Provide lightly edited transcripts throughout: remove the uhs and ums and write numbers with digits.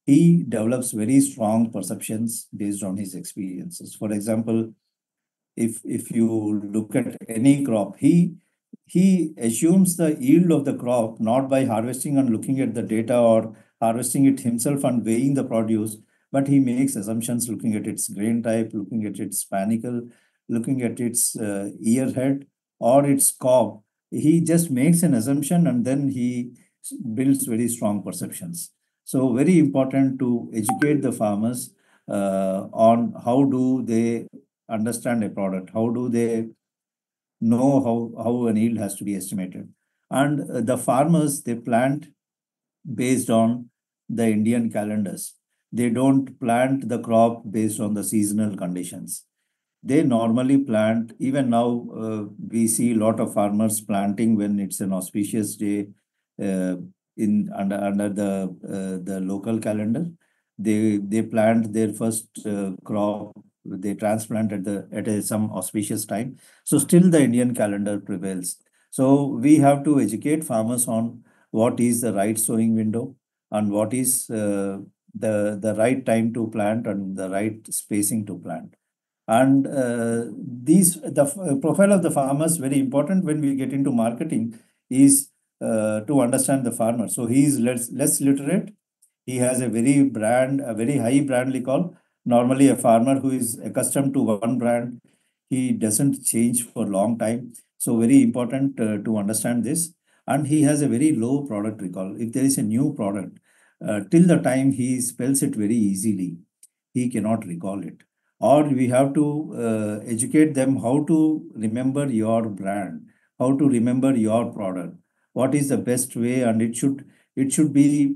he develops very strong perceptions based on his experiences. For example, if you look at any crop, he assumes the yield of the crop not by harvesting and looking at the data or harvesting it himself and weighing the produce, but he makes assumptions looking at its grain type, looking at its panicle, looking at its ear head or its cob. He just makes an assumption and then he builds very strong perceptions. So very important to educate the farmers on how do they understand a product, how do they know how an yield has to be estimated. And the farmers, they plant based on the Indian calendars. They don't plant the crop based on the seasonal conditions. They normally plant, even now, we see a lot of farmers planting when it's an auspicious day uh, in under the local calendar. They plant their first crop, they transplant at some auspicious time. So still the Indian calendar prevails. So we have to educate farmers on what is the right sowing window and what is the right time to plant and the right spacing to plant. And profile of the farmers very important when we get into marketing is to understand the farmer. So he is less literate. He has a very high brand recall. Normally, a farmer who is accustomed to one brand, he doesn't change for a long time. So very important to understand this. And he has a very low product recall. If there is a new product, till the time he spells it very easily, he cannot recall it. Or we have to educate them how to remember your brand, how to remember your product, what is the best way, and it should be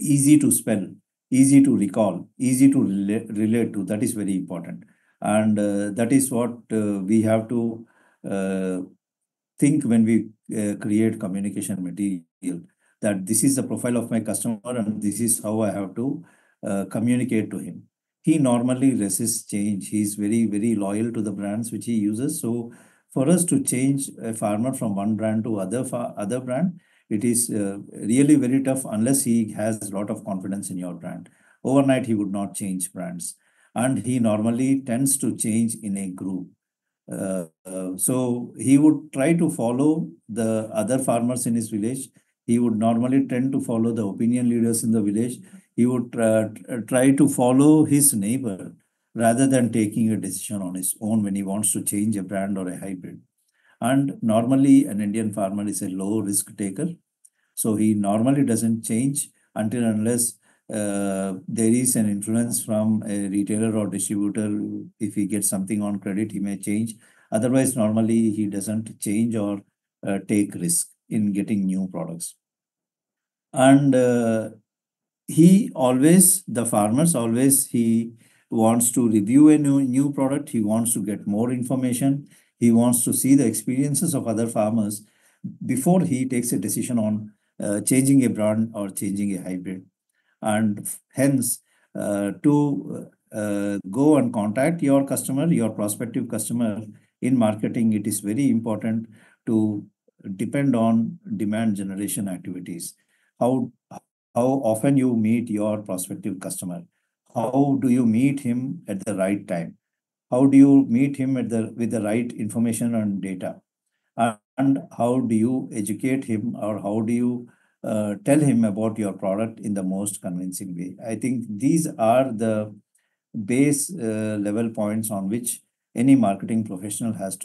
easy to spell, easy to recall, easy to relate to. That is very important. And that is what we have to uh, think when we create communication material, that this is the profile of my customer and this is how I have to communicate to him. He normally resists change. He is very loyal to the brands which he uses. So for us to change a farmer from one brand to other brand, it is really very tough unless he has a lot of confidence in your brand. Overnight, he would not change brands. And he normally tends to change in a group. So he would try to follow the other farmers in his village. He would normally tend to follow the opinion leaders in the village. He would try to follow his neighbor rather than taking a decision on his own when he wants to change a brand or a hybrid. And normally, an Indian farmer is a low risk taker. So he normally doesn't change until unless there is an influence from a retailer or distributor. If he gets something on credit, he may change. Otherwise, normally he doesn't change or take risk in getting new products. And the farmers always, he wants to review a new product. He wants to get more information. He wants to see the experiences of other farmers before he takes a decision on changing a brand or changing a hybrid. And hence, to go and contact your customer, your prospective customer in marketing, it is very important to depend on demand generation activities. How how often you meet your prospective customer? How do you meet him at the right time? How do you meet him with the right information and data? And how do you educate him, or how do you tell him about your product in the most convincing way? I think these are the base level points on which any marketing professional has to